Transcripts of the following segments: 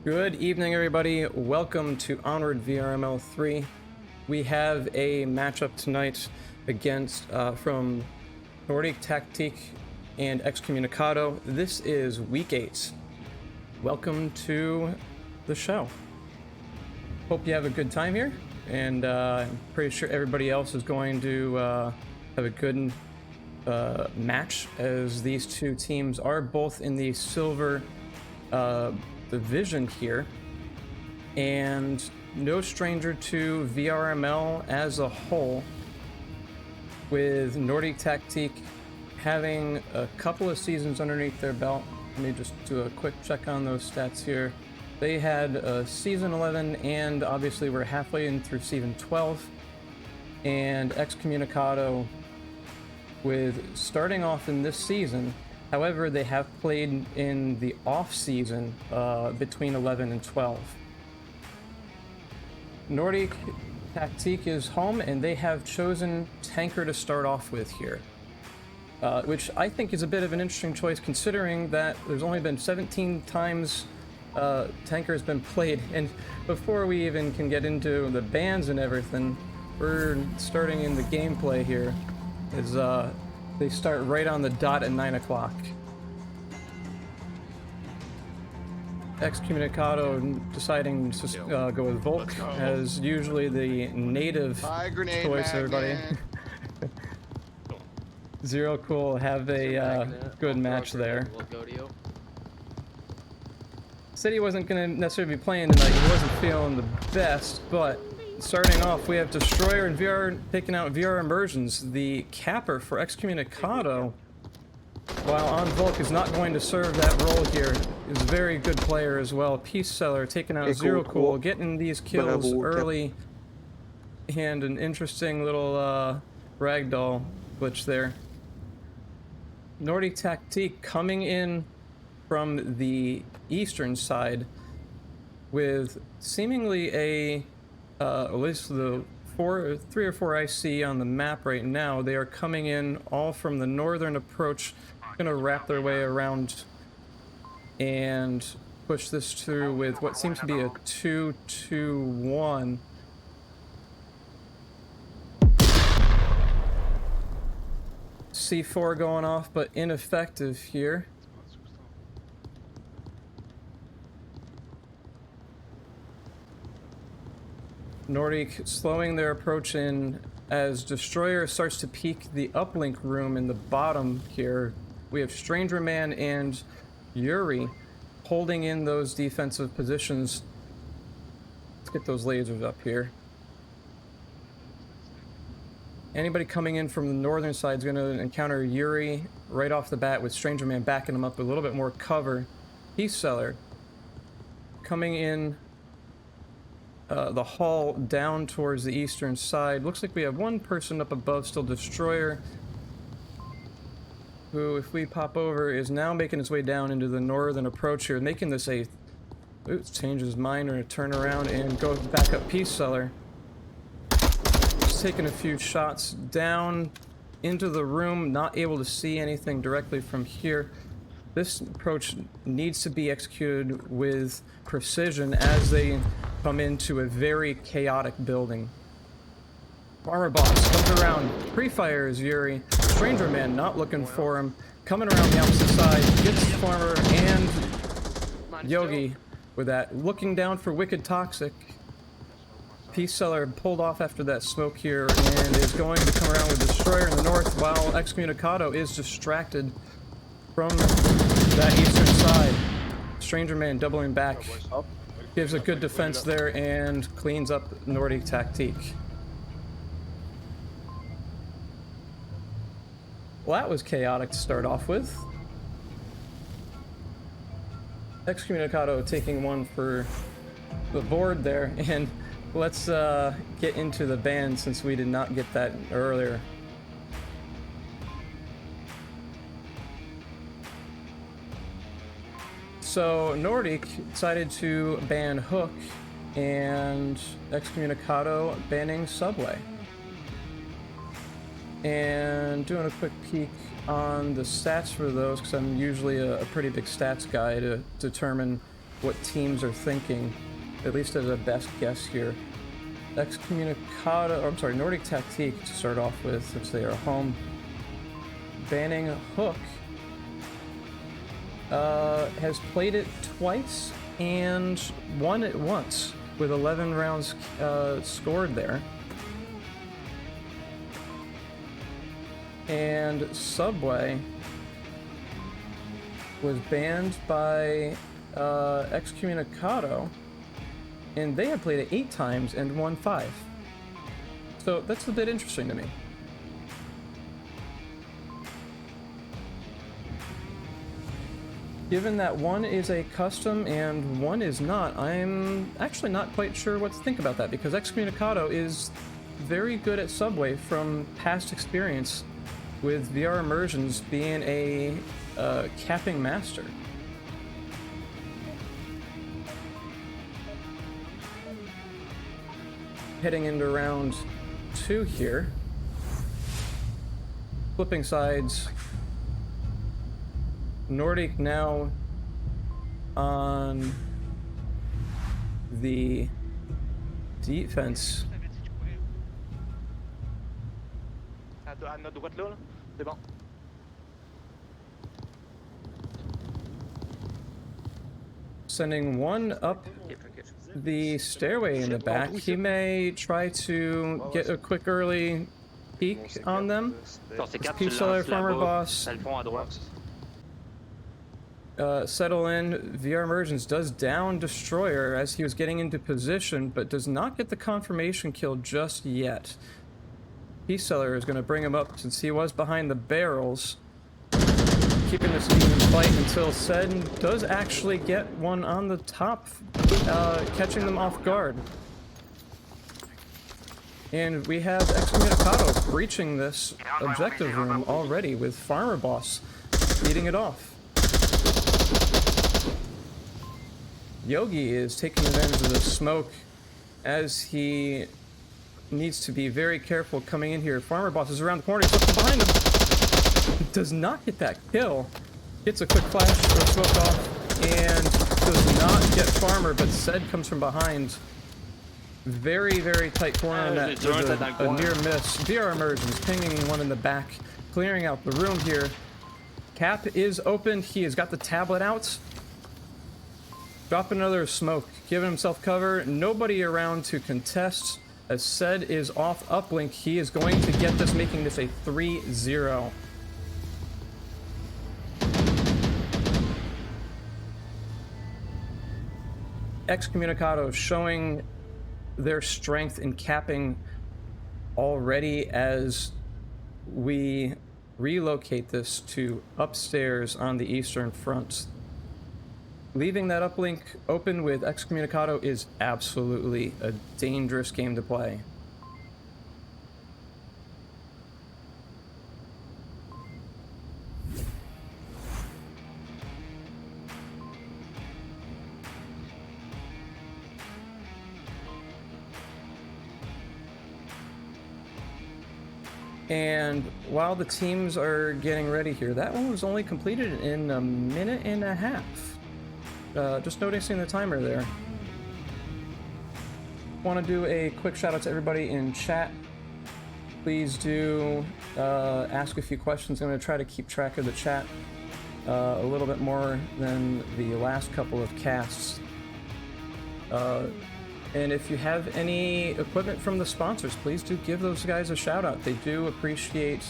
Good evening, everybody. Welcome to Onward VRML 3. We have a matchup tonight against from Nordique, Tactique, and Excommunicado. This is week 8. Welcome to the show. Hope you have a good time here, and I'm pretty sure everybody else is going to have a good match, as these two teams are both in the silver division here, and no stranger to VRML as a whole, with Nordique Tactique having a couple of seasons underneath their belt. Let me just do a quick check on those stats here. They had season 11, and obviously we're halfway in through season 12, and Excommunicado with starting off in this season. However, they have played in the off-season between 11 and 12. Nordique Tactique is home, and they have chosen Tanker to start off with here, which I think is a bit of an interesting choice, considering that there's only been 17 times Tanker has been played. And before we even can get into the bans and everything, we're starting in the gameplay here. They start right on the dot at 9 o'clock. Excommunicado deciding to go with Volk, as usually the native choice, everybody. Zero Cool have a good match there. Said he wasn't going to necessarily be playing tonight, he wasn't feeling the best, but starting off, we have Destroyer and VR taking out VR Immersions. The capper for Excommunicado, while on Volk is not going to serve that role here, is a very good player as well. Peace Seller taking out Zero Cool, getting these kills early, and an interesting little ragdoll glitch there. Nordique Tactique coming in from the eastern side with seemingly at least the 3 or 4 I see on the map right now. They are coming in all from the northern approach, gonna wrap their way around and push this through with what seems to be a 2-2-1. C4 going off, but ineffective here. Nordique slowing their approach in as Destroyer starts to peek the uplink room in the bottom here. We have Stranger Man and Yuri holding in those defensive positions. Let's get those lasers up here. Anybody coming in from the northern side is going to encounter Yuri right off the bat, with Stranger Man backing him up with a little bit more cover. Peace Seller coming in the hall down towards the eastern side. Looks like we have one person up above, still Destroyer, who, if we pop over, is now making his way down into the northern approach here, making this a... Oops, change his mind or turn around and go back up. Peace Seller just taking a few shots down into the room, not able to see anything directly from here. This approach needs to be executed with precision as they come into a very chaotic building. Armor Boss comes around, pre-fires Yuri. Stranger Man not looking for him, coming around the opposite side, gets Farmer and Yogi with that. Looking down for Wicked Toxic. Peace Seller pulled off after that smoke here and is going to come around with Destroyer in the north, while Excommunicado is distracted from that eastern side. Stranger Man doubling back, gives a good defense there and cleans up Nordique Tactique. Well, that was chaotic to start off with. Excommunicado taking one for the board there, and let's get into the ban since we did not get that earlier. So Nordique decided to ban Hook, and Excommunicado banning Subway. And doing a quick peek on the stats for those, because I'm usually a pretty big stats guy to determine what teams are thinking, at least as a best guess here. Excommunicado, or I'm sorry, Nordique Tactique to start off with, since they are home. Banning Hook has played it twice and won it once with 11 rounds scored there. And Subway was banned by Excommunicado, and they had played it 8 times and won 5. So that's a bit interesting to me. Given that one is a custom and one is not, I'm actually not quite sure what to think about that, because Excommunicado is very good at Subway from past experience, with VR Immersions being a capping master. Heading into round 2 here. Flipping sides. Nordique now on the defense. À notre droite là, c'est bon. Sending one up the stairway in the back. He may try to get a quick early peek on them. Peace Seller, Farmer Boss. Settle in. VR Immersions does down Destroyer as he was getting into position, but does not get the confirmation kill just yet. Peace Seller is going to bring him up since he was behind the barrels, keeping this even fight until Sed does actually get one on the top, catching them off guard. And we have Excommunicado breaching this objective room already, with Farmer Boss leading it off. Yogi is taking advantage of the smoke as he needs to be very careful coming in here. Farmer Boss is around the corner, he's looking behind him. Does not get that kill. Gets a quick flash or smoke off and does not get Farmer, but Sed comes from behind. Very, very tight corner on that. A near miss. VR Immersions pinging one in the back, clearing out the room here. Cap is open. He has got the tablet out. Drop another smoke, giving himself cover. Nobody around to contest. As Sed is off uplink, he is going to get this, making this a 3-0. Excommunicado showing their strength in capping already as we relocate this to upstairs on the eastern front. Leaving that uplink open with Excommunicado is absolutely a dangerous game to play. And while the teams are getting ready here, that one was only completed in a minute and a half. Just noticing the timer there. Want to do a quick shout out to everybody in chat. Please do ask a few questions. I'm going to try to keep track of the chat a little bit more than the last couple of casts. And if you have any equipment from the sponsors, please do give those guys a shout out. They do appreciate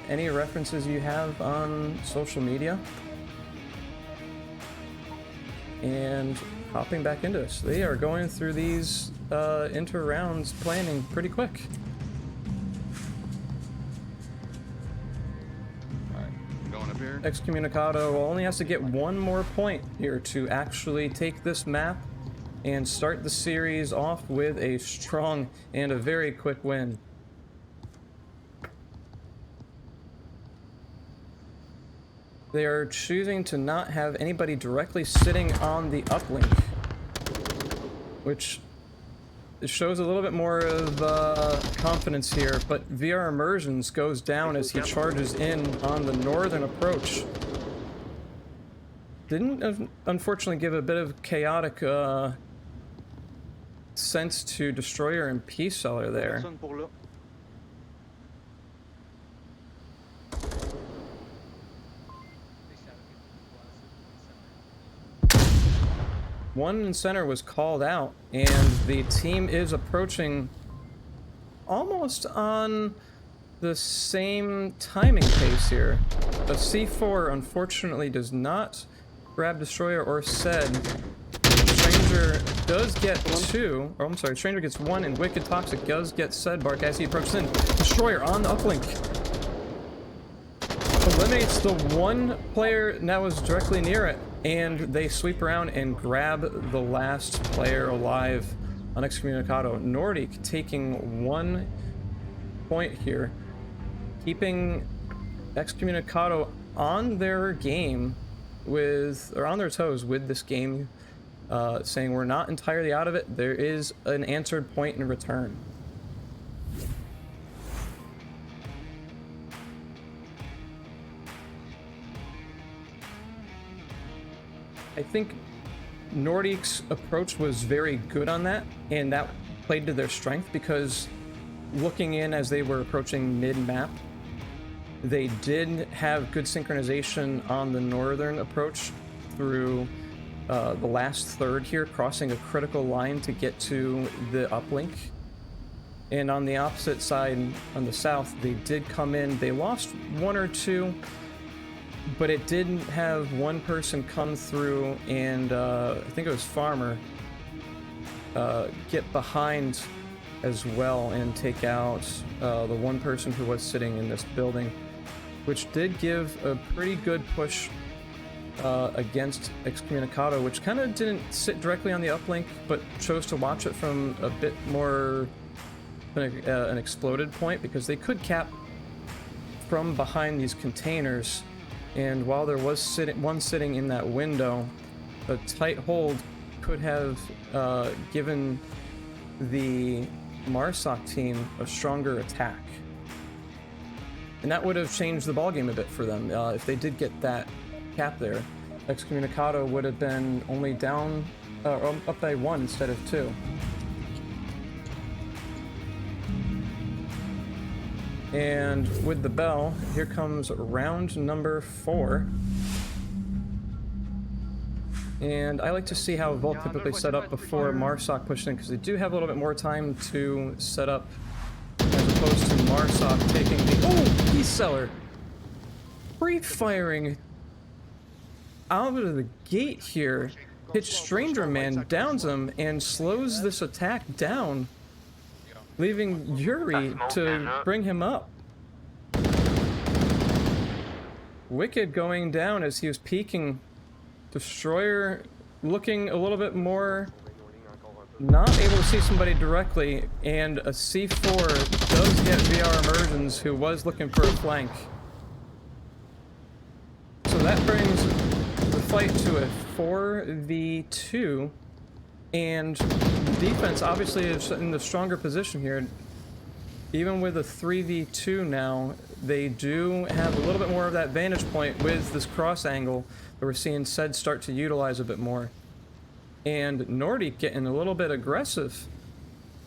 any references you have on social media. And hopping back into this, they are going through these inter-rounds planning pretty quick. Alright, going up here. Excommunicado only has to get one more point here to actually take this map and start the series off with a strong and a very quick win. They are choosing to not have anybody directly sitting on the uplink, which shows a little bit more of confidence here, but VR Immersions goes down as he charges in on the northern approach. didn't unfortunately give a bit of chaotic sense to Destroyer and Peace Seller there. Personne pour là. One in center was called out, and the team is approaching almost on the same timing pace here. A C4 unfortunately does not grab Destroyer or Said. Stranger does get two, or I'm sorry, Stranger gets one, and Wicked Toxic does get Sedbark as he approaches in. Destroyer on the uplink. Eliminates the one player that was directly near it, and they sweep around and grab the last player alive on Excommunicado. Nordique taking 1 point here, keeping Excommunicado on their game with, or on their toes with this game, saying we're not entirely out of it. There is an answered point in return. I think Nordique's approach was very good on that, and that played to their strength because looking in as they were approaching mid-map, they did have good synchronization on the northern approach through the last third here, crossing a critical line to get to the uplink. And on the opposite side, on the south, they did come in. They lost one or two, but it didn't have one person come through and I think it was Farmer get behind as well and take out the one person who was sitting in this building, which did give a pretty good push against Excommunicado, which kind of didn't sit directly on the uplink but chose to watch it from a bit more an exploded point, because they could cap from behind these containers. And while there was one sitting in that window, a tight hold could have given the Marsoc team a stronger attack. And that would have changed the ballgame a bit for them. If they did get that cap there, Excommunicado would have been only down, up by 1 instead of 2. And with the bell, here comes round number 4. And I like to see how Volt typically set up before Marsoc pushed in, because they do have a little bit more time to set up, as opposed to Marsoc taking the... Oh! Peace Seller! Pre-firing out of the gate here. Hits Stranger Man, downs him, and slows this attack down, leaving Yuri to bring him up. Wicked going down as he was peeking. Destroyer looking a little bit more not able to see somebody directly, and a C4 does get VR Immersions, who was looking for a flank. So that brings the fight to a 4v2, and the defense obviously is in the stronger position here. Even with a 3v2 now, they do have a little bit more of that vantage point with this cross angle that we're seeing Sed start to utilize a bit more. And Nordique getting a little bit aggressive.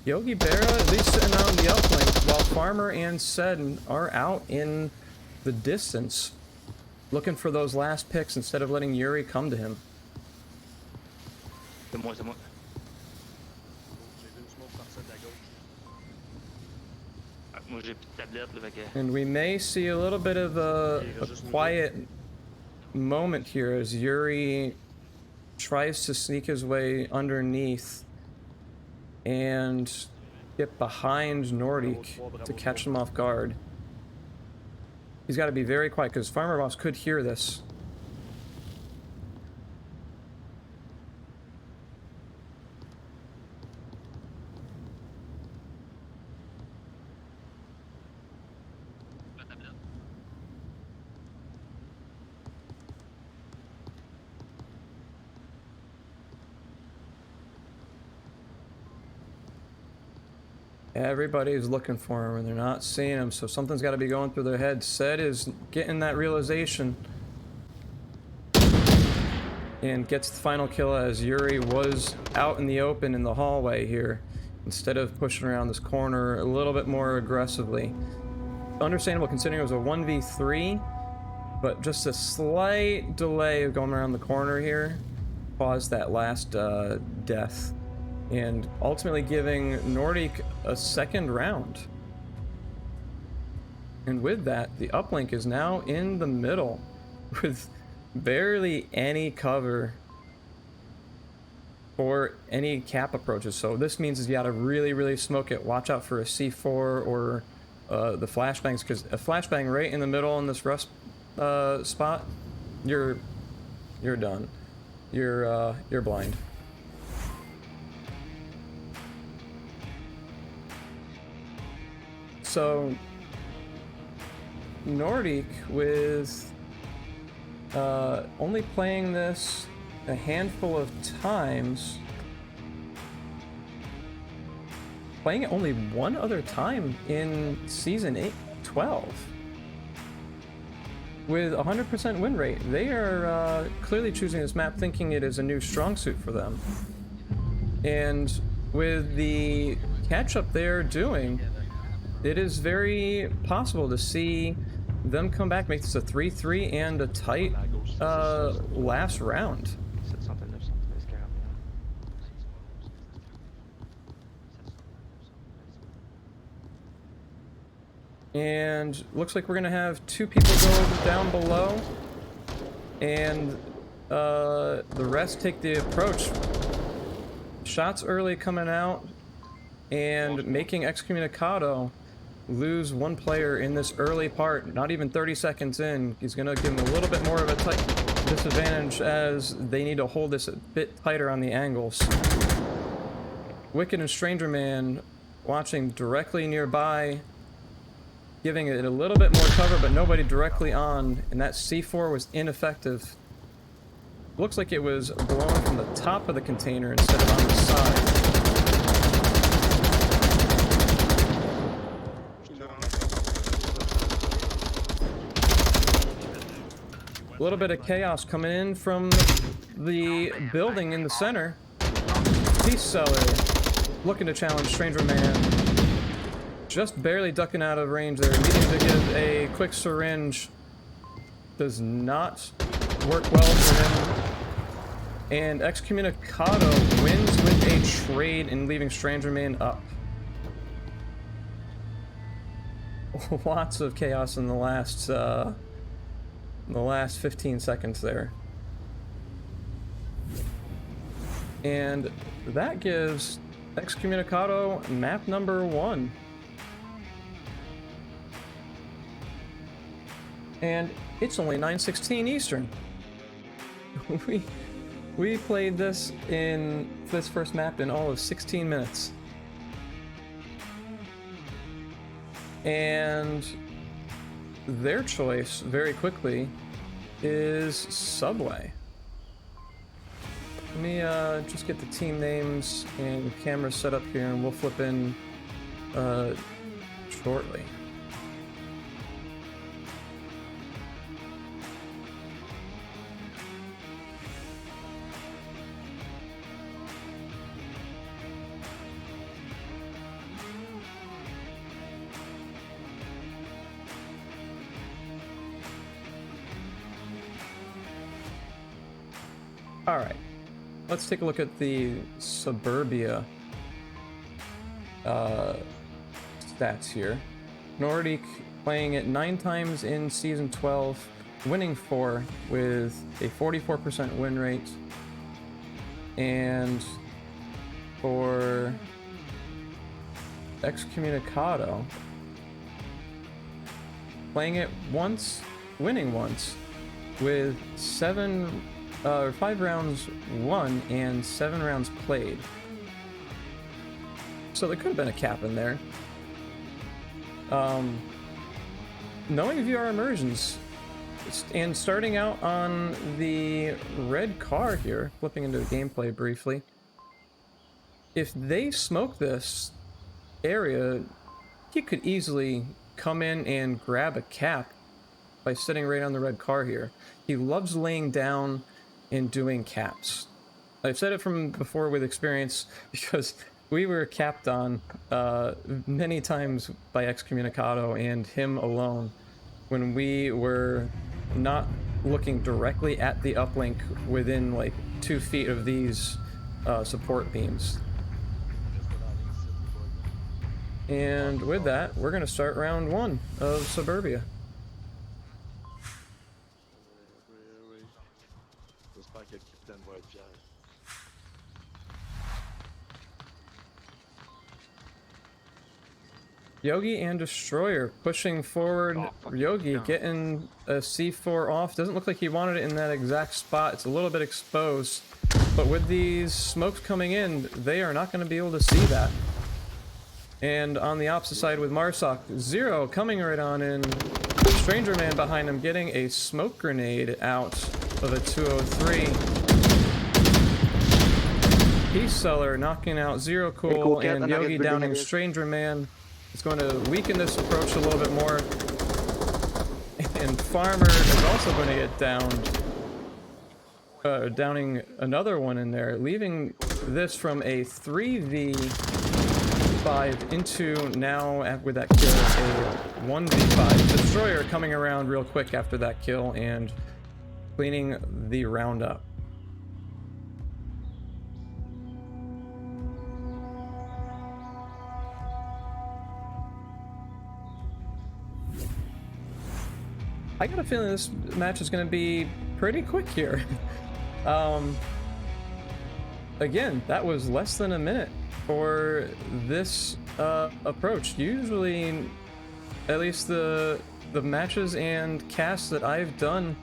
Yogi Berra at least sitting on the uplink, while Farmer and Sed are out in the distance, looking for those last picks instead of letting Yuri come to him. C'est moi, c'est moi. Moi j'ai plus de tablette, là, fait que... And we may see a little bit of a quiet moment here as Yuri tries to sneak his way underneath and get behind Nordique to catch him off guard. He's got to be very quiet because Farmer Boss could hear this. Everybody's looking for him and they're not seeing him, so something's got to be going through their head. Sed is getting that realization. and gets the final kill as Yuri was out in the open in the hallway here, instead of pushing around this corner a little bit more aggressively. Understandable considering it was a 1v3, but just a slight delay of going around the corner here caused that last death, and ultimately giving Nordique a second round. And with that, the uplink is now in the middle with barely any cover for any cap approaches. So this means is you gotta really smoke it. Watch out for a C4 or the flashbangs, because a flashbang right in the middle in this rust spot, you're done. You're blind. So Nordique, with only playing this a handful of times, playing it only one other time in season 12, with 100% win rate. They are clearly choosing this map thinking it is a new strong suit for them. And with the catch-up they're doing, it is very possible to see them come back, make this a 3-3 and a tight last round. And looks like we're gonna have two people go down below, and the rest take the approach. Shots early coming out and making Excommunicado lose one player in this early part. Not even 30 seconds in, he's gonna give him a little bit more of a tight disadvantage as they need to hold this a bit tighter on the angles. Wicked and Stranger Man watching directly nearby, giving it a little bit more cover, but nobody directly on, and that C4 was ineffective. Looks like it was blown from the top of the container instead of on the side. A little bit of chaos coming in from the building in the center. Peace Seller looking to challenge Stranger Man. Just barely ducking out of range there, needing to give a quick syringe. Does not work well for him. And Excommunicado wins with a trade and leaving Stranger Man up. Lots of chaos in the last 15 seconds there. And that gives Excommunicado map number 1. And it's only 9:16 Eastern. We played this first map in all of 16 minutes. And their choice, very quickly, is Subway. Let me just get the team names and cameras set up here, and we'll flip in shortly. All right, let's take a look at the Suburbia stats here. Nordique playing it 9 times in Season 12, winning 4 with a 44% win rate. And for Excommunicado, playing it once, winning once, with 5 rounds won and 7 rounds played. So there could have been a cap in there. Knowing VR immersions and starting out on the red car here, flipping into the gameplay briefly. If they smoke this area, he could easily come in and grab a cap by sitting right on the red car here. He loves laying down in doing caps. I've said it from before with experience because we were capped on many times by Excommunicado and him alone when we were not looking directly at the uplink within like 2 feet of these support beams. And with that, we're gonna start round 1 of Suburbia. Yogi and Destroyer pushing forward. Yogi getting a C4 off. Doesn't look like he wanted it in that exact spot. It's a little bit exposed. But with these smokes coming in, they are not going to be able to see that. And on the opposite side with Marsoc, Zero coming right on in. Stranger Man behind him getting a smoke grenade out of a 203. Peace Seller knocking out Zero Cool and Yogi downing Stranger Man. It's going to weaken this approach a little bit more. And Farmer is also going to get downed. Downing another one in there, leaving this from a 3v5 into now, with that kill, a 1v5. Destroyer coming around real quick after that kill and cleaning the round up. I got a feeling this match is going to be pretty quick here. Again, that was less than a minute for this approach. Usually, at least the matches and casts that I've done,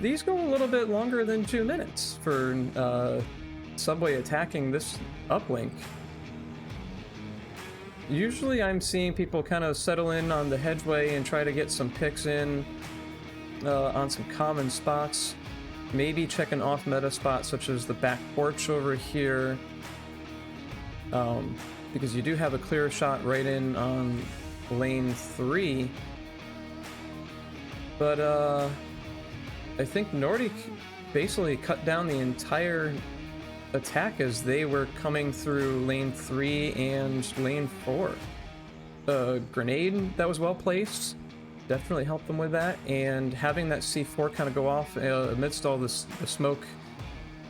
these go a little bit longer than 2 minutes for Subway attacking this uplink. Usually I'm seeing people kind of settle in on the hedgeway and try to get some picks in on some common spots. Maybe check an off-meta spot such as the back porch over here. Because you do have a clear shot right in on lane 3. But I think Nordique basically cut down the entire attack as they were coming through lane 3 and lane 4. Grenade that was well placed definitely helped them with that, and having that C4 kind of go off amidst all this the smoke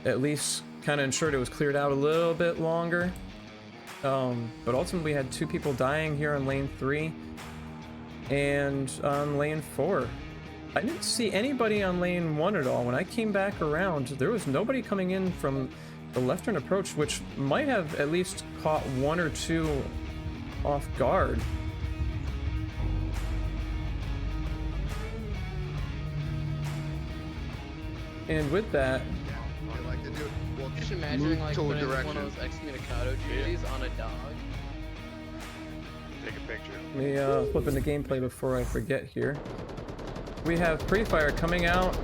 at least kind of ensured it was cleared out a little bit longer. But ultimately we had 2 people dying here on lane 3 and on lane 4. I didn't see anybody on lane 1 at all. When I came back around, there was nobody coming in from the left turn approach, which might have at least caught 1 or 2 off guard. And with that, Just imagining like putting one of those Excommunicado jerseys on a dog. Take a picture. let me flip into gameplay before I forget here. We have pre-fire coming out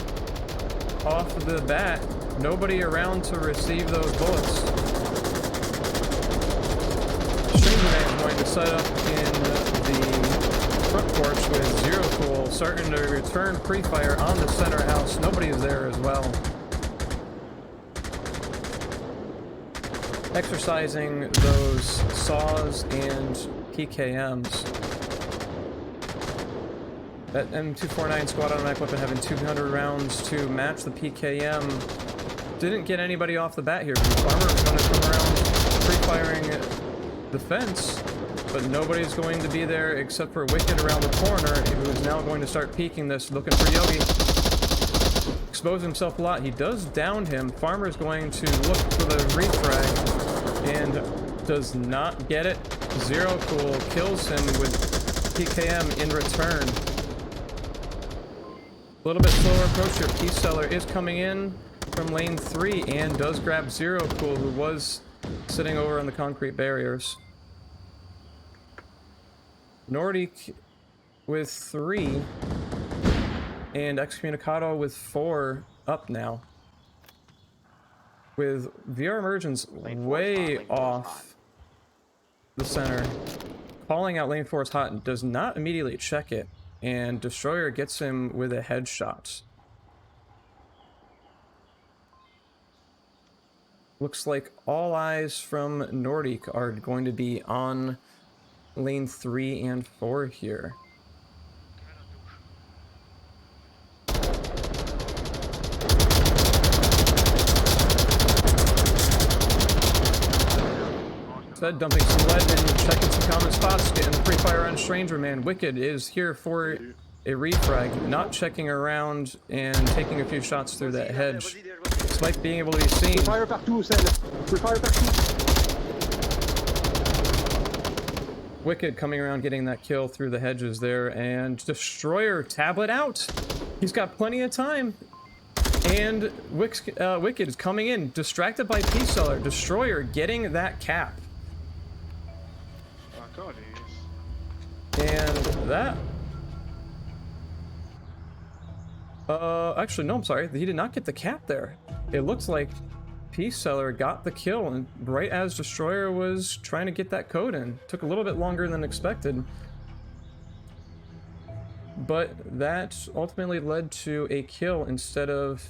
off the bat. Nobody around to receive those bullets. Stranger Man is going to set up in the front porch with Zero Cool, starting to return pre-fire on the center house. Nobody is there as well. Exercising those saws and PKMs. That M249 squad automatic weapon having 200 rounds to match the PKM didn't get anybody off the bat here. Farmer is going to come around pre-firing the fence, but nobody's going to be there except for Wicked around the corner, who is now going to start peeking this, looking for Yogi. Expose himself a lot. He does down him. Farmer is going to look for the refrag and does not get it. Zero Cool kills him with PKM in return. A little bit slower approach here. Peace Seller is coming in from lane 3 and does grab Zero Cool, who was sitting over on the concrete barriers. Nordique with 3 and Excommunicado with 4 up now. With VR Emergence way off the center. Calling out lane 4 is hot and does not immediately check it. And Destroyer gets him with a headshot. Looks like all eyes from Nordique are going to be on lane 3 and 4 here. Said dumping some lead and checking some common spots, getting the free fire on Stranger Man. Wicked is here for a refrag, not checking around and taking a few shots through that hedge, despite being able to be seen. Fire partout, fire partout. Wicked coming around getting that kill through the hedges there, and Destroyer tablet out. He's got plenty of time. And Wicked is coming in, distracted by Peace Seller. Destroyer getting that cap. And that... actually, no, I'm sorry. He did not get the cap there. It looks like Peace Seller got the kill, and right as Destroyer was trying to get that code in. Took a little bit longer than expected. But that ultimately led to a kill instead of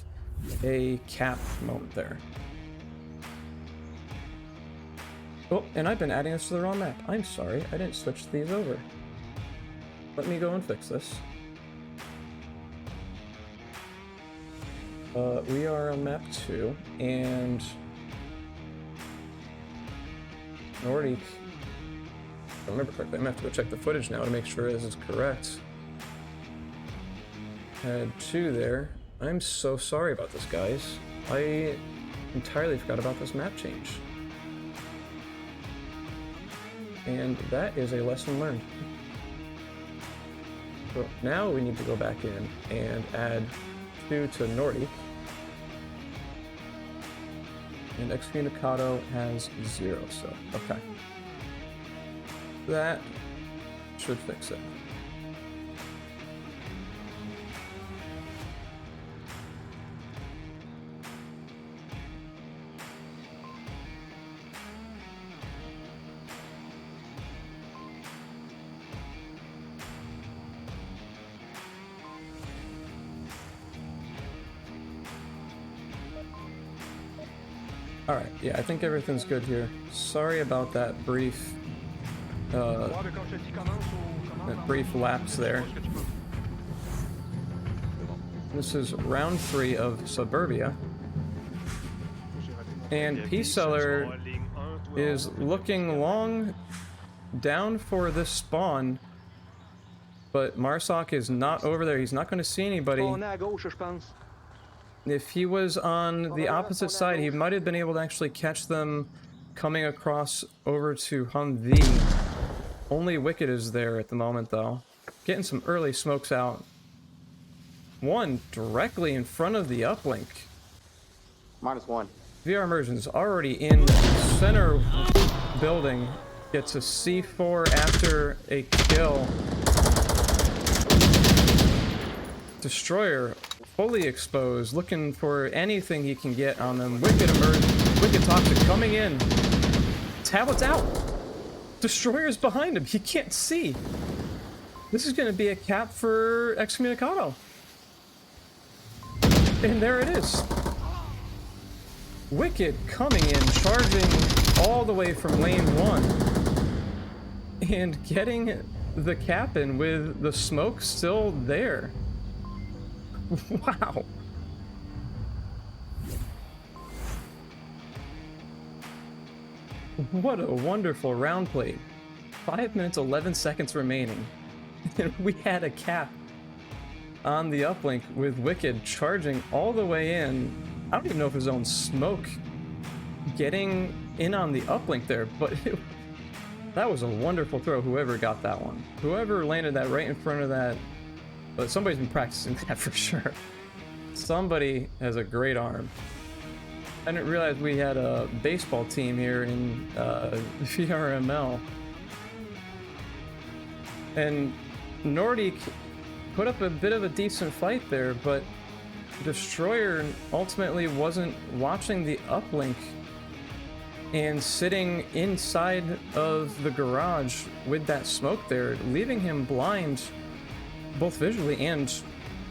a cap moment there. Oh, and I've been adding this to the wrong map. I'm sorry, I didn't switch these over. Let me go and fix this. We are on map 2, and Nordique, if I remember correctly, I'm gonna have to go check the footage now to make sure this is correct. Had 2 there. I'm so sorry about this, guys. I entirely forgot about this map change. And that is a lesson learned. So now we need to go back in and add 2 to Nordique. And Excommunicado has 0, so okay. That should fix it. Alright, yeah, I think everything's good here. Sorry about that brief lapse there. This is round 3 of Suburbia. And Peace Seller is looking long down for this spawn, but Marsoc is not over there. He's not going to see anybody. If he was on the opposite side, he might have been able to actually catch them coming across over to Humvee. Only Wicked is there at the moment, though. Getting some early smokes out. One directly in front of the uplink. -1. VR Immersion's already in the center building. Gets a C4 after a kill. Destroyer fully exposed, looking for anything he can get on them. Wicked Toxic coming in. Tablet's out. Destroyer's behind him. He can't see. This is going to be a cap for Excommunicado. And there it is. Wicked coming in, charging all the way from lane 1. And getting the cap in with the smoke still there. Wow. What a wonderful round plate. 5 minutes, 11 seconds remaining. And we had a cap on the uplink with Wicked charging all the way in. I don't even know if his own smoke getting in on the uplink there, but that was a wonderful throw, whoever got that one. Whoever landed that right in front of that. But somebody's been practicing that for sure. Somebody has a great arm. I didn't realize we had a baseball team here in VRML. And Nordique put up a bit of a decent fight there, but Destroyer ultimately wasn't watching the uplink and sitting inside of the garage with that smoke there, leaving him blind both visually and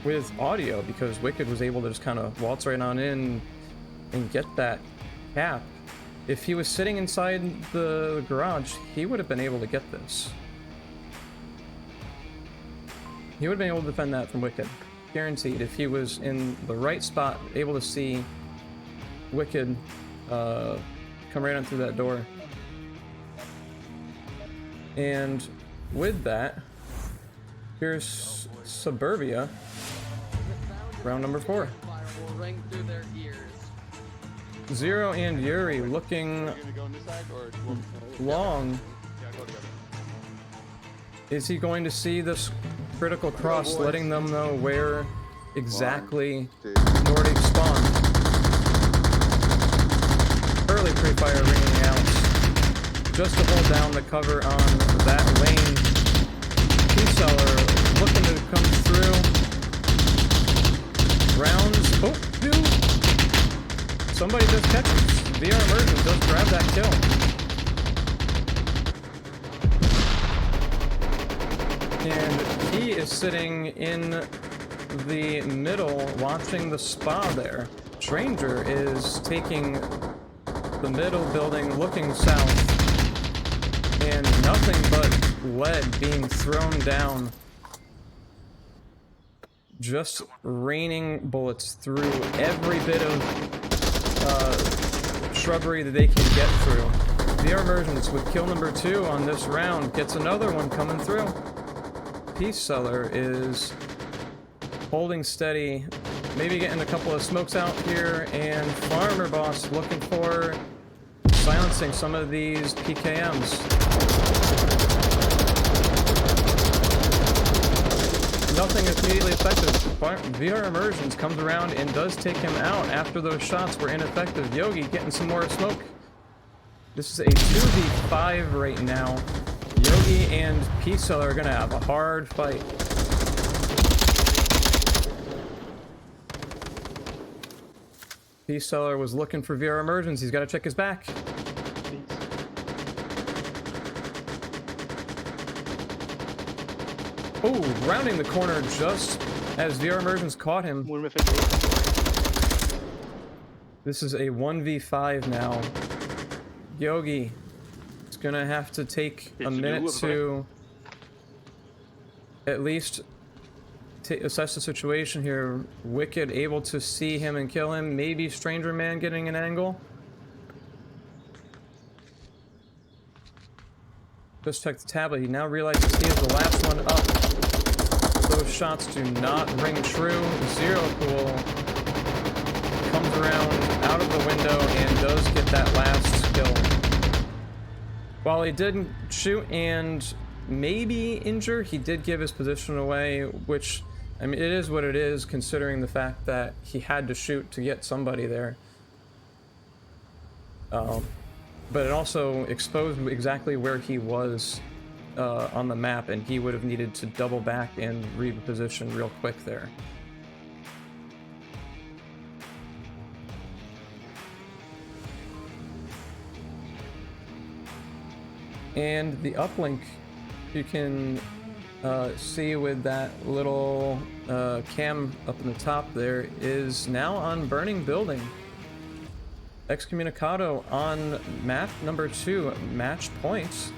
with audio, because Wicked was able to just kind of waltz right on in and get that cap. If he was sitting inside the garage, he would have been able to get this. He would have been able to defend that from Wicked. Guaranteed. If he was in the right spot, able to see Wicked come right on through that door. And with that, here's Suburbia. Round number 4. Will ring through their ears. Zero and Yuri looking long. Is he going to see this critical cross, letting them know where exactly Nordique spawned? Early pre-fire ringing out, just to hold down the cover on that lane. P-Seller looking to come through. Rounds. Oh, dude. Somebody just catches. VR Immersion does grab that kill. And he is sitting in the middle watching the spa there. Stranger is taking the middle building looking south. And nothing but lead being thrown down. Just raining bullets through every bit of shrubbery that they can get through. VR Immersions with kill number 2 on this round gets another one coming through. Peace Seller is holding steady, maybe getting a couple of smokes out here, and Farmer Boss looking for silencing some of these PKMs. Nothing is immediately effective. VR Immersions comes around and does take him out after those shots were ineffective. Yogi getting some more smoke. This is a 2v5 right now. Yogi and P-Seller are gonna have a hard fight. P-Seller was looking for VR Immersions. He's got to check his back. Oh, rounding the corner just as VR Immersions caught him. This is a 1v5 now. Yogi is gonna have to take a minute to at least assess the situation here. Wicked able to see him and kill him. Maybe Stranger Man getting an angle. Just check the tablet. He now realizes he is the last one up. Those shots do not ring true. Zero Cool comes around out of the window and does get that last kill. While he didn't shoot and maybe injure, he did give his position away, which, I mean, it is what it is, considering the fact that he had to shoot to get somebody there. But it also exposed exactly where he was on the map, and he would have needed to double back and reposition real quick there. And the uplink, you can see with that little cam up in the top there, is now on Burning Building. Excommunicado on map number 2, match points,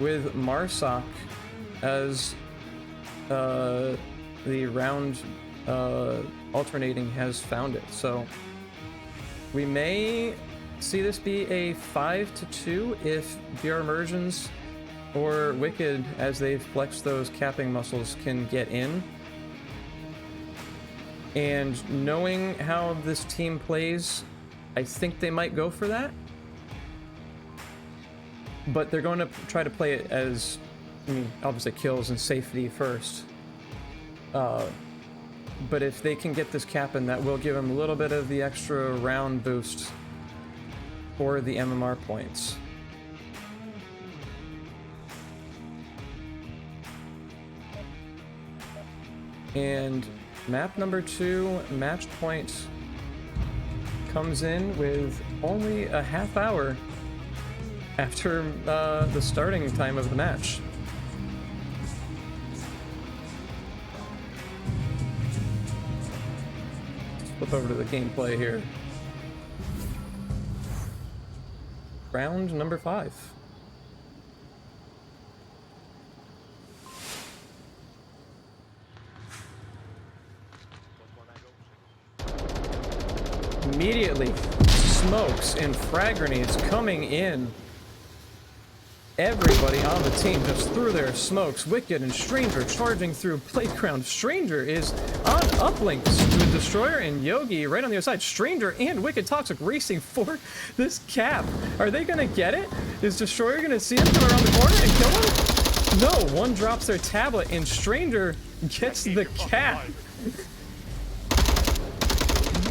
with Marsoc as the round alternating has found it. So we may see this be a 5-2 if VR Immersions or Wicked, as they've flexed those capping muscles, can get in. And knowing how this team plays, I think they might go for that. But they're going to try to play it as, I mean, obviously kills and safety first. But if they can get this cap in, that will give them a little bit of the extra round boost for the MMR points. And map number 2, match point, comes in with only a half hour after the starting time of the match. Let's flip over to the gameplay here. round number 5. Immediately, smokes and frag grenades coming in. Everybody on the team just threw their smokes. Wicked and Stranger charging through playground. Stranger is on uplinks with Destroyer and Yogi right on the other side. Stranger and Wicked Toxic racing for this cap. Are they gonna get it? Is Destroyer gonna see him come around the corner and kill him? No, one drops their tablet and Stranger gets the cap.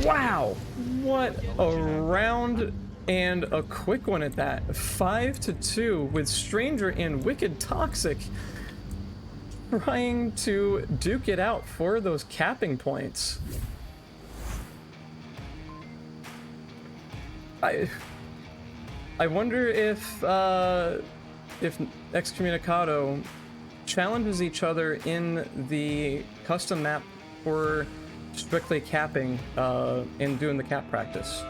Wow, what a round. And a quick one at that. 5-2 with Stranger and Wicked Toxic trying to duke it out for those capping points. I wonder if Excommunicado challenges each other in the custom map for strictly capping and doing the cap practice.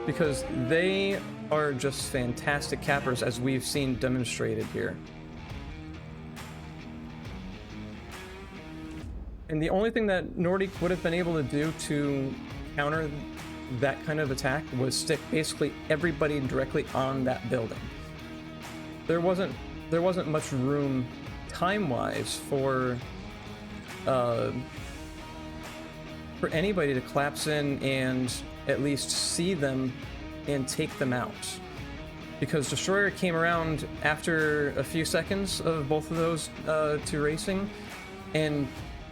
Because they are just fantastic cappers, as we've seen demonstrated here. And the only thing that Nordique would have been able to do to counter that kind of attack was stick basically everybody directly on that building. There wasn't much room time-wise for anybody to collapse in and at least see them and take them out. Because Destroyer came around after a few seconds of both of those two racing and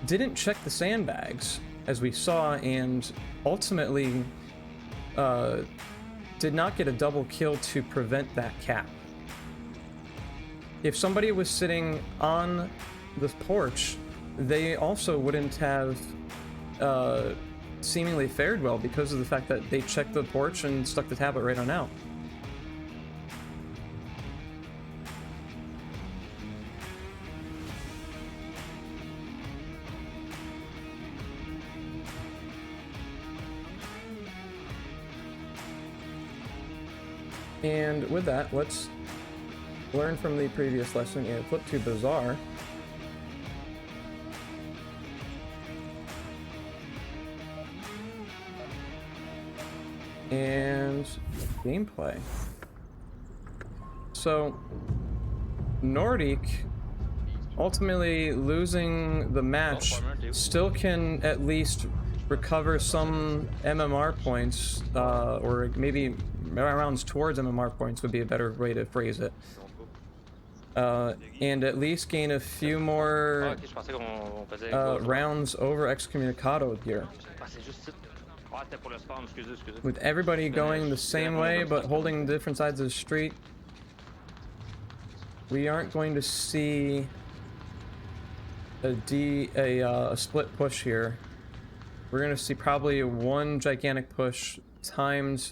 didn't check the sandbags, as we saw, and ultimately did not get a double kill to prevent that cap. If somebody was sitting on the porch, they also wouldn't have seemingly fared well because of the fact that they checked the porch and stuck the tablet right on out. And with that, let's learn from the previous lesson and flip to Bazaar. And gameplay. So Nordique, ultimately losing the match, still can at least recover some MMR points, or maybe rounds towards MMR points would be a better way to phrase it. And at least gain a few more rounds over Excommunicado here. With everybody going the same way but holding different sides of the street, we aren't going to see a split push here. We're going to see probably one gigantic push timed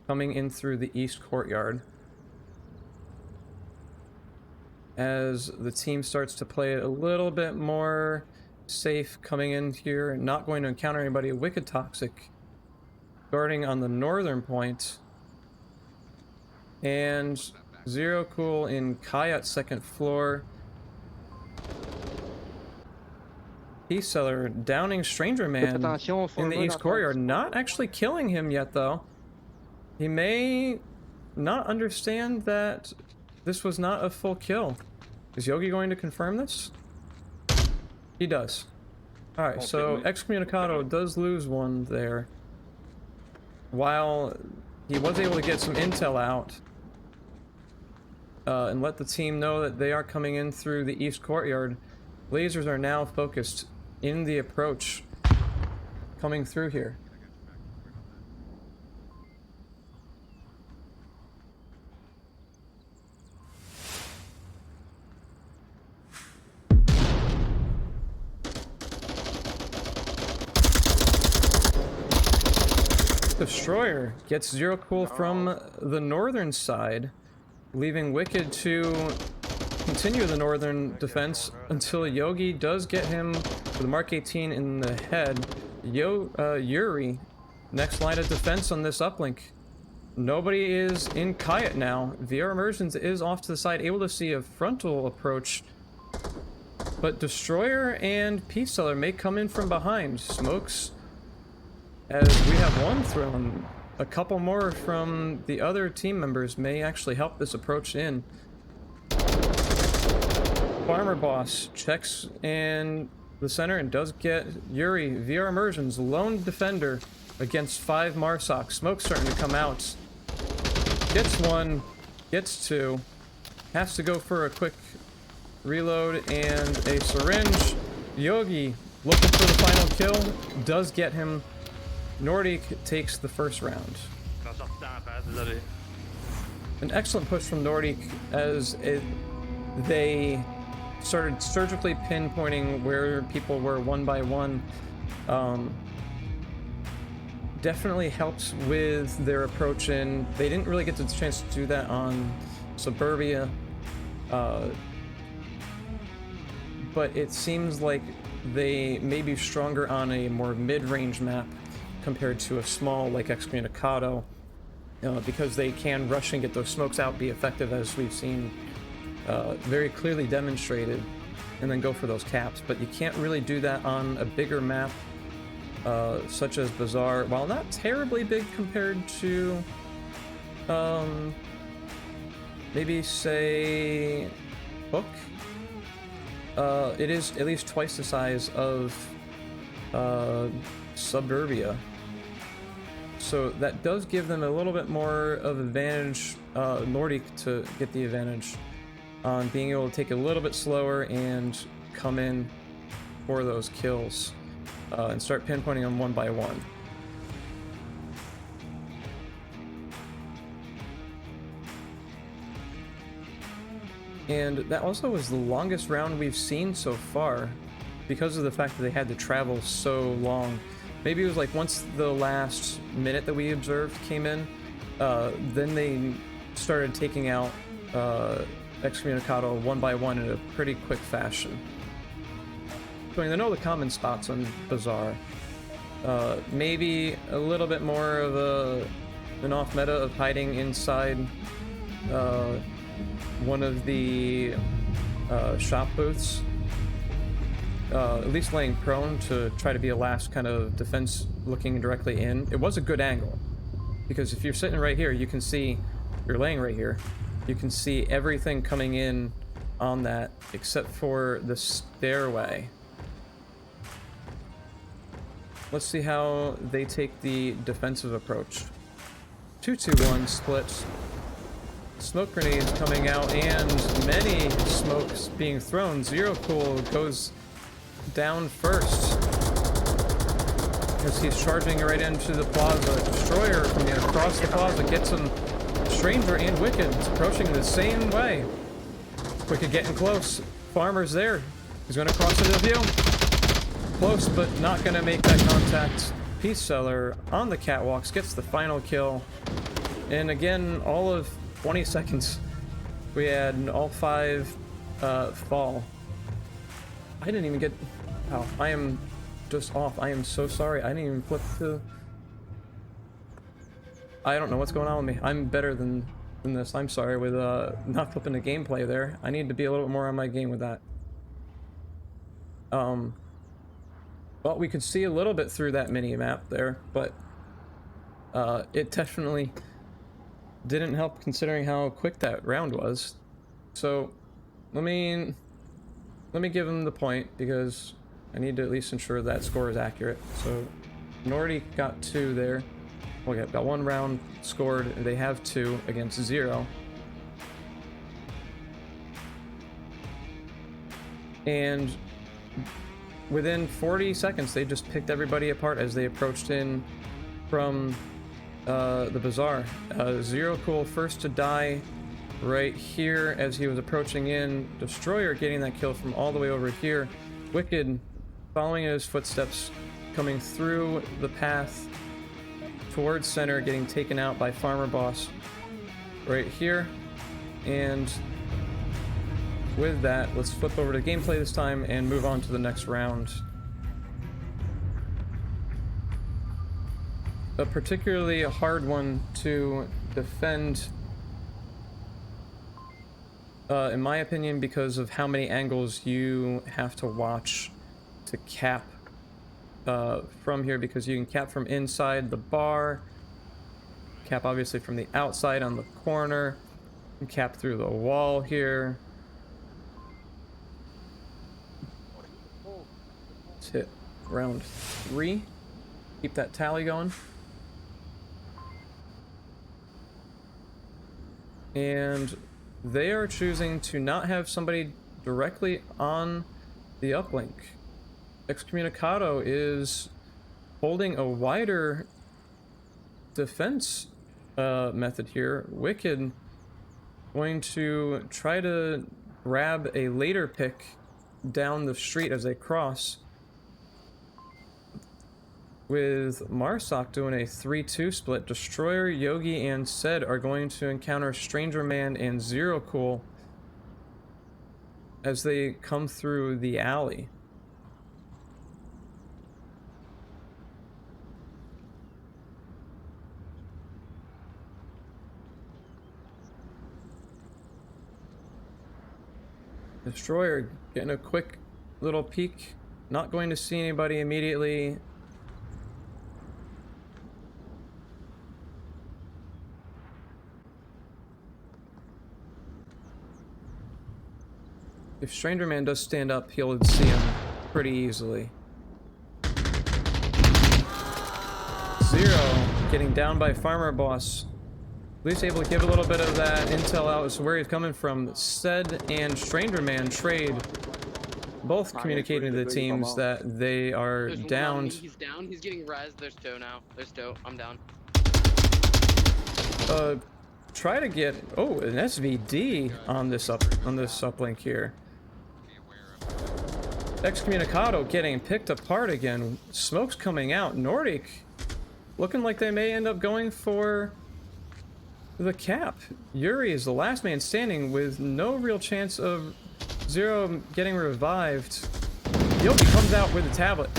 coming in through the east courtyard as the team starts to play it a little bit more safe coming in here and not going to encounter anybody. Wicked Toxic guarding on the northern point, and Zero Cool in Kayat's second floor. Peace Seller downing Stranger Man in the east courtyard, not actually killing him yet though. He may not understand that this was not a full kill. Is Yogi going to confirm this? He does. Alright, so Excommunicado does lose one there. While he was able to get some intel out and let the team know that they are coming in through the east courtyard, lasers are now focused in the approach coming through here. Destroyer gets Zero Cool from the northern side, leaving Wicked to continue the northern defense until Yogi does get him with a Mark 18 in the head. Yuri, next line of defense on this uplink. nobody is in Kayet now. VR Immersions is off to the side, able to see a frontal approach. But Destroyer and Peace Seller may come in from behind. Smokes, as we have one thrown. A couple more from the other team members may actually help this approach in. Farmer Boss checks in the center and does get Yuri. VR Immersions, lone defender against 5 Marsoc. Smoke starting to come out. Gets one, gets two. Has to go for a quick reload and a syringe. Yogi looking for the final kill. Does get him. Nordique takes the first round. An excellent push from Nordique as they started surgically pinpointing where people were one by one. Definitely helped with their approach in. They didn't really get the chance to do that on Suburbia. But it seems like they may be stronger on a more mid-range map compared to a small like Excommunicado, because they can rush and get those smokes out, be effective as we've seen very clearly demonstrated, and then go for those caps. But you can't really do that on a bigger map such as Bazaar, while not terribly big compared to maybe say Hook. It is at least twice the size of Suburbia, so that does give them a little bit more of advantage, Nordique to get the advantage on being able to take it a little bit slower and come in for those kills and start pinpointing them one by one. And that also was the longest round we've seen so far because of the fact that they had to travel so long. Maybe it was like once the last minute that we observed came in, then they started taking out Excommunicado one by one in a pretty quick fashion. So they know the common spots on Bazaar. Maybe a little bit more of an off meta of hiding inside one of the shop booths. At least laying prone to try to be a last kind of defense looking directly in. It was a good angle, because if you're sitting right here, you can see, you're laying right here, you can see everything coming in on that except for the stairway. Let's see how they take the defensive approach. 2-2-1 split. Smoke grenades coming out and many smokes being thrown. Zero Cool goes down first as he's charging right into the plaza. Destroyer coming across the plaza gets him. Stranger and Wicked approaching the same way. Wicked getting close. Farmer's there. He's going to cross into view. Close, but not going to make that contact. Peace Seller on the catwalks gets the final kill. And again, all of 20 seconds, we had all 5 fall. I didn't even get... Oh, I am just off. I am so sorry. I didn't even flip to... I don't know what's going on with me. I'm better than this. I'm sorry with not flipping the gameplay there. I need to be a little bit more on my game with that. Well, we could see a little bit through that mini map there, but it definitely didn't help considering how quick that round was. So let me give him the point, because I need to at least ensure that score is accurate. So Nordique got 2 there. Okay, got 1 round scored. They have 2 against 0. And within 40 seconds, they just picked everybody apart as they approached in from the Bazaar. Zero Cool first to die right here as he was approaching in. Destroyer getting that kill from all the way over here. Wicked following in his footsteps, coming through the path towards center, getting taken out by Farmer Boss right here. And with that, let's flip over to gameplay this time and move on to the next round. A particularly hard one to defend, in my opinion, because of how many angles you have to watch to cap from here, because you can cap from inside the bar, cap obviously from the outside on the corner, and cap through the wall here. Let's hit round 3. Keep that tally going. And they are choosing to not have somebody directly on the uplink. Excommunicado is holding a wider defense method here. Wicked going to try to grab a later pick down the street as they cross, with Marsoc doing a 3-2 split. Destroyer, Yogi, and Sed are going to encounter Stranger Man and Zero Cool as they come through the alley. Destroyer getting a quick little peek, not going to see anybody immediately. If Stranger Man does stand up, he'll see him pretty easily. Zero getting down by Farmer Boss. At least able to give a little bit of that intel out as to where he's coming from. Sed and Stranger Man trade, both communicating to the teams that they are downed. He's down. He's getting rezzed. There's two now. There's two. I'm down. Try to get an SVD on this uplink here. Excommunicado getting picked apart again. Smoke's coming out. Nordique looking like they may end up going for the cap. Yuri is the last man standing with no real chance of Zero getting revived. Yogi comes out with a tablet.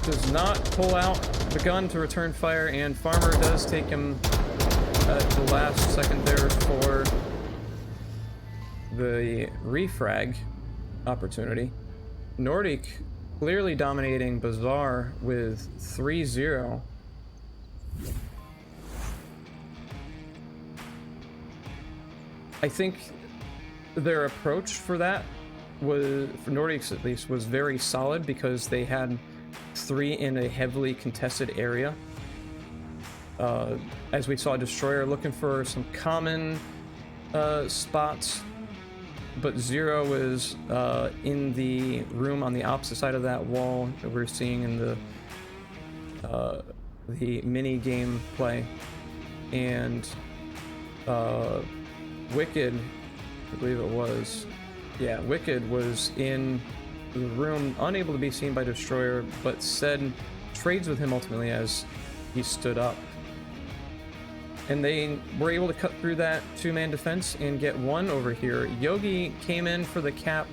Does not pull out the gun to return fire, and Farmer does take him at the last second there for the refrag opportunity. Nordique clearly dominating Bazaar with 3-0. I think their approach for that was, for Nordique's at least, was very solid because they had 3 in a heavily contested area. As we saw, Destroyer looking for some common spots, but Zero is in the room on the opposite side of that wall that we're seeing in the mini game play. And Wicked, I believe it was, yeah, Wicked was in the room, unable to be seen by Destroyer, but Sed trades with him ultimately as he stood up. And they were able to cut through that 2-man defense and get one over here. Yogi came in for the cap,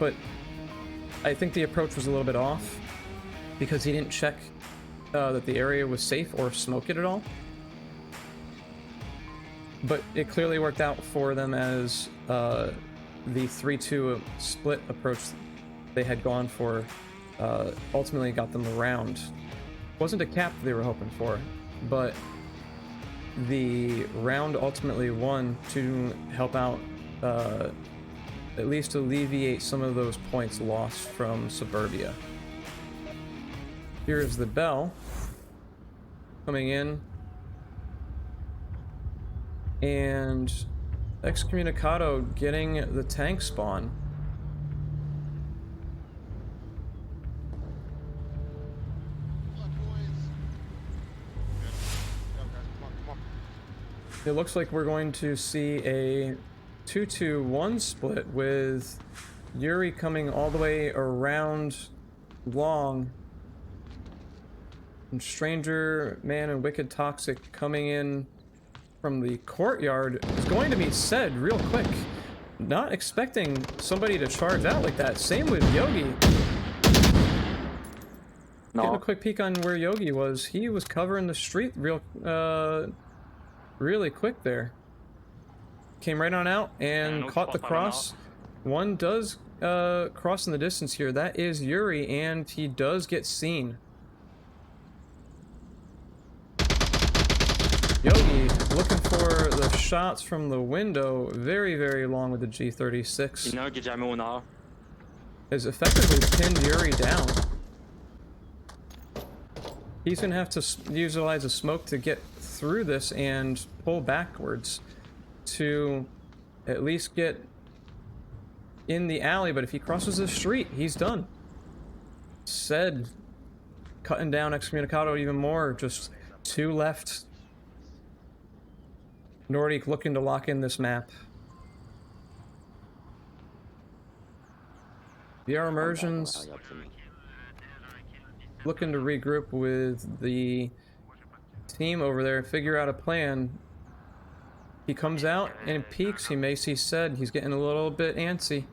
but I think the approach was a little bit off because he didn't check that the area was safe or smoke it at all. But it clearly worked out for them as the 3-2 split approach they had gone for ultimately got them around. Wasn't a cap they were hoping for, but the round ultimately won to help out, at least alleviate some of those points lost from Suburbia. Here's the bell coming in, and Excommunicado getting the tank spawn. It looks like we're going to see a 2-2-1 split with Yuri coming all the way around long, and Stranger Man and Wicked Toxic coming in from the courtyard. Is going to be Sed real quick. Not expecting somebody to charge out like that. Same with Yogi. Getting a No. quick peek on where Yogi was. He was covering the street really quick there. Came right on out and caught the cross. One does cross in the distance here. That is Yuri, and he does get seen. Yogi looking for the shots from the window. Very, very long with the G36. Il y en a un qui est jamais au nord. Has effectively pinned Yuri down. He's gonna have to utilize a smoke to get through this and pull backwards to at least get in the alley, but if he crosses the street, he's done. Said cutting down Excommunicado even more, just 2 left. Nordique looking to lock in this map. VR immersions looking to regroup with the team over there, figure out a plan. He comes out and peeks. He may see Said. He's getting a little bit antsy.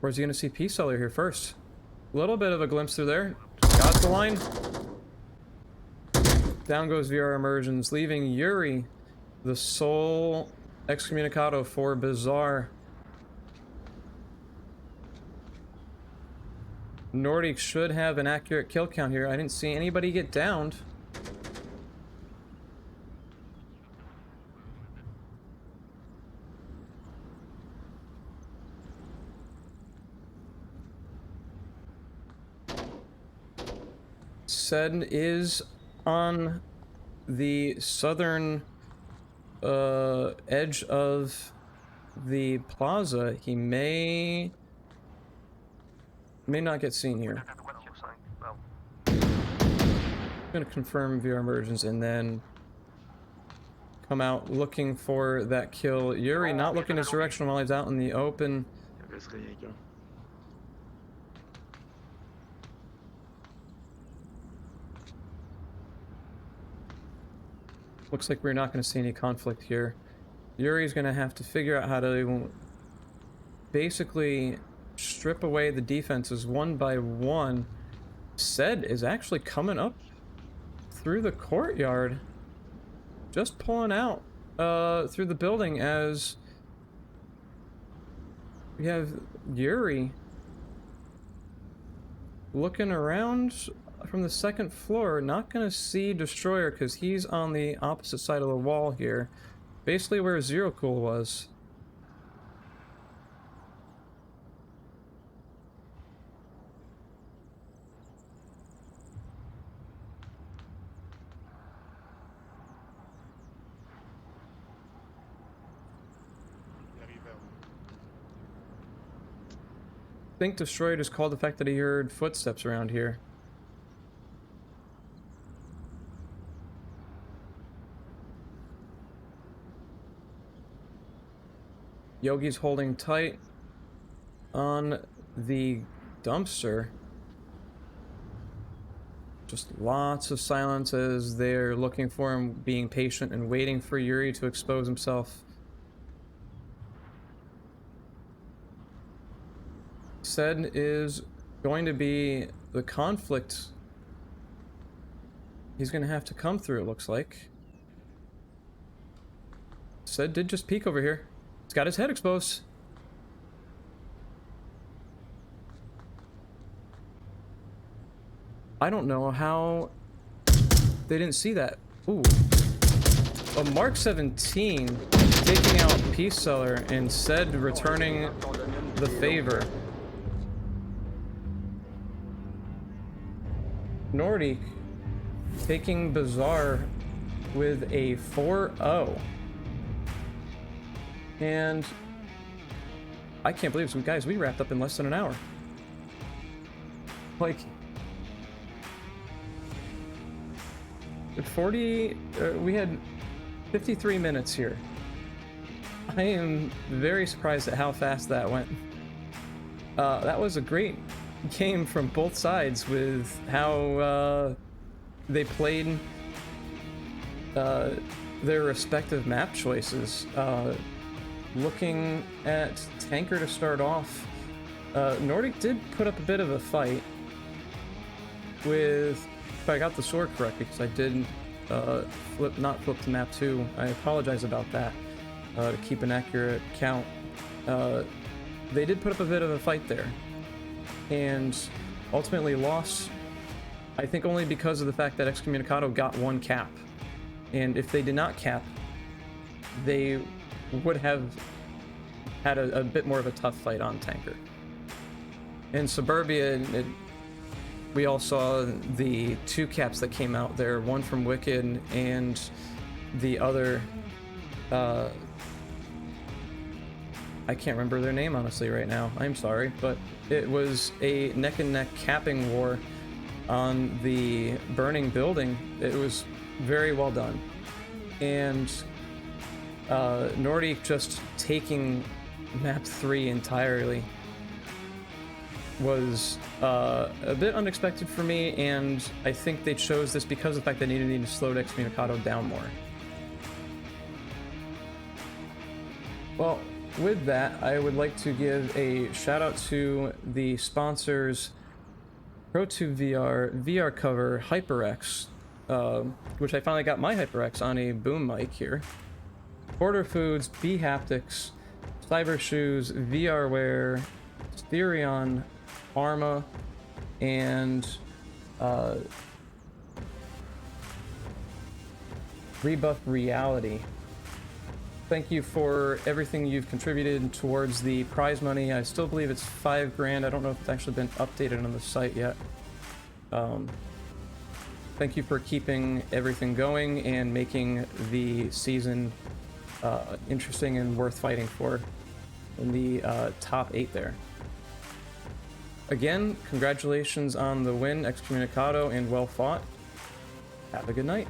Or is he going to see Peace Seller here first? A little bit of a glimpse through there. Got the line. Down goes VR immersions, leaving Yuri the sole Excommunicado for Bizarre. Nordique should have an accurate kill count here. I didn't see anybody get downed. Said is on the southern edge of the plaza. He may not get seen here. I'm gonna confirm VR immersions and then come out looking for that kill. Yuri not looking his direction while he's out in the open. Looks like we're not going to see any conflict here. Yuri's going to have to figure out how to basically strip away the defenses one by one. Said is actually coming up through the courtyard, just pulling out through the building as we have Yuri looking around from the second floor. Not gonna see Destroyer because he's on the opposite side of the wall here, basically where Zero Cool was. I think Destroyer just called the fact that he heard footsteps around here. Yogi's holding tight on the dumpster. Just lots of silence as they're looking for him, being patient and waiting for Yuri to expose himself. Said is going to be the conflict he's going to have to come through, it looks like. Said did just peek over here. He's got his head exposed. I don't know how they didn't see that. Ooh. A Mark 17 taking out Peace Seller and Said returning the favor. Nordique taking Bizarre with a 4-0. And I can't believe it. Guys, we wrapped up in less than an hour. Like 40, we had 53 minutes here. I am very surprised at how fast that went. That was a great game from both sides with how they played their respective map choices. Looking at Tanker to start off, Nordique did put up a bit of a fight with, if I got the sword correctly, because I did not flip to map 2. I apologize about that, to keep an accurate count. They did put up a bit of a fight there, and ultimately lost, I think only because of the fact that Excommunicado got 1 cap. And if they did not cap, they would have had a bit more of a tough fight on Tanker. In Suburbia, we all saw the 2 caps that came out there, one from Wicked and the other, I can't remember their name honestly right now, I'm sorry, but it was a neck and neck capping war on the burning building. It was very well done. And Nordique just taking map 3 entirely was a bit unexpected for me, and I think they chose this because of the fact they needed to slow Excommunicado down more. Well, with that, I would like to give a shout out to the sponsors Pro2 VR cover, HyperX, which I finally got my HyperX on a boom mic here. Border Foods, B Haptics, Cyber Shoes, VRware, Stereon, Arma, and Rebuff Reality. Thank you for everything you've contributed towards the prize money. I still believe it's $5,000. I don't know if it's actually been updated on the site yet. Thank you for keeping everything going and making the season interesting and worth fighting for in the top 8 there. Again, congratulations on the win, Excommunicado, and well fought. Have a good night.